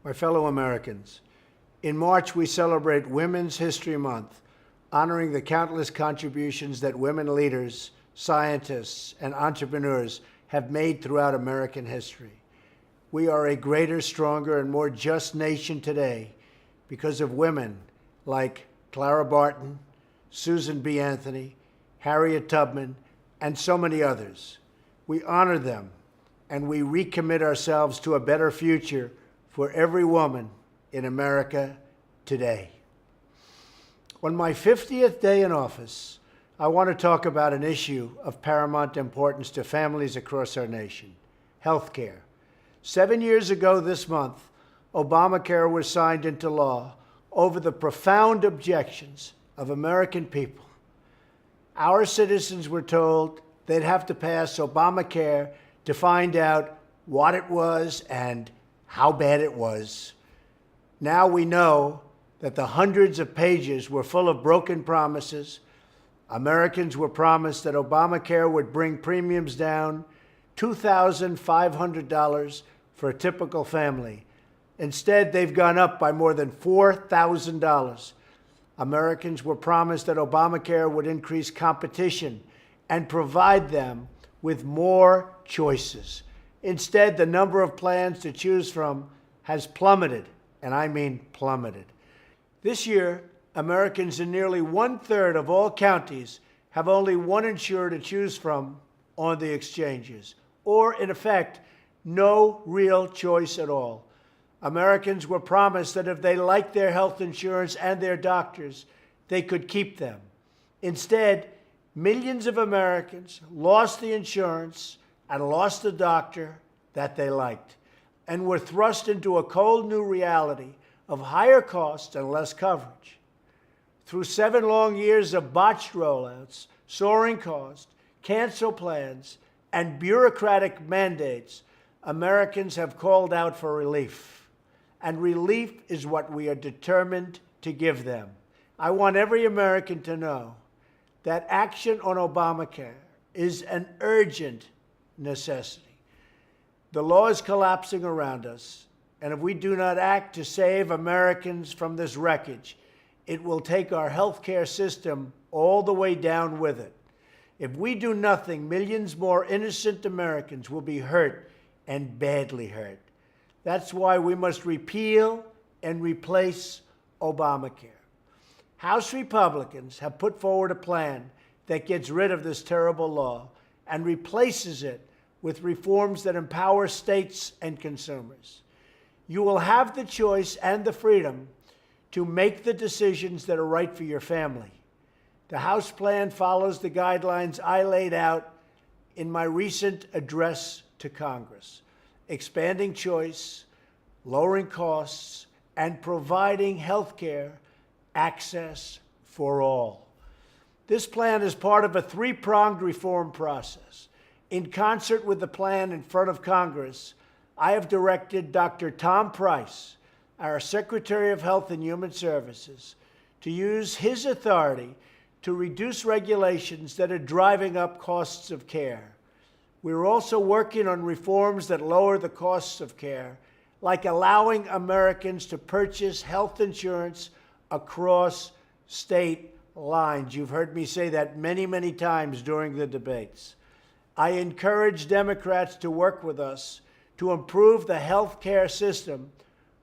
My fellow Americans, in March we celebrate Women's History Month, honoring the countless contributions that women leaders, scientists, and entrepreneurs have made throughout American history. We are a greater, stronger, and more just nation today because of women like Clara Barton, Susan B. Anthony, Harriet Tubman, and so many others. We honor them, and we recommit ourselves to a better future for every woman in America today. On my 50th day in office, I want to talk about an issue of paramount importance to families across our nation: health care. 7 years ago this month, Obamacare was signed into law over the profound objections of American people. Our citizens were told they'd have to pass Obamacare to find out what it was and how bad it was. Now we know that the hundreds of pages were full of broken promises. Americans were promised that Obamacare would bring premiums down $2,500 for a typical family. Instead, they've gone up by more than $4,000. Americans were promised that Obamacare would increase competition and provide them with more choices. Instead, the number of plans to choose from has plummeted, and I mean plummeted. This year, Americans in nearly 1/3 of all counties have only one insurer to choose from on the exchanges, or in effect, no real choice at all. Americans were promised that if they liked their health insurance and their doctors, they could keep them. Instead, millions of Americans lost the insurance and lost the doctor that they liked, and were thrust into a cold new reality of higher costs and less coverage. Through 7 long years of botched rollouts, soaring costs, cancel plans, and bureaucratic mandates, Americans have called out for relief. And relief is what we are determined to give them. I want every American to know that action on Obamacare is an urgent necessity. The law is collapsing around us, and if we do not act to save Americans from this wreckage, it will take our health care system all the way down with it. If we do nothing, millions more innocent Americans will be hurt and badly hurt. That's why we must repeal and replace Obamacare. House Republicans have put forward a plan that gets rid of this terrible law and replaces it with reforms that empower states and consumers. You will have the choice and the freedom to make the decisions that are right for your family. The House plan follows the guidelines I laid out in my recent address to Congress: expanding choice, lowering costs, and providing health care access for all. This plan is part of a 3-pronged reform process. In concert with the plan in front of Congress, I have directed Dr. Tom Price, our Secretary of Health and Human Services, to use his authority to reduce regulations that are driving up costs of care. We're also working on reforms that lower the costs of care, like allowing Americans to purchase health insurance across state lines. You've heard me say that many, many times during the debates. I encourage Democrats to work with us to improve the health care system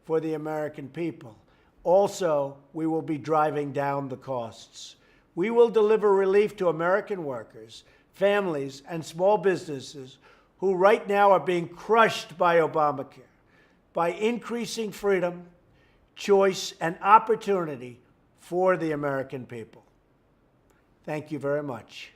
for the American people. Also, we will be driving down the costs. We will deliver relief to American workers, families, and small businesses who right now are being crushed by Obamacare by increasing freedom, choice, and opportunity for the American people. Thank you very much.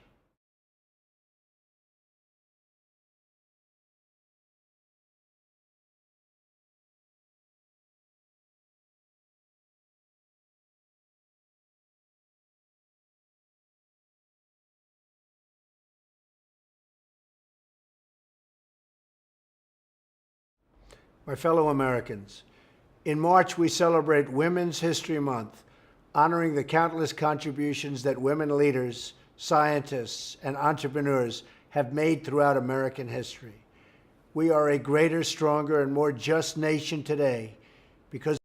My fellow Americans, in March we celebrate Women's History Month, honoring the countless contributions that women leaders, scientists, and entrepreneurs have made throughout American history. We are a greater, stronger, and more just nation today because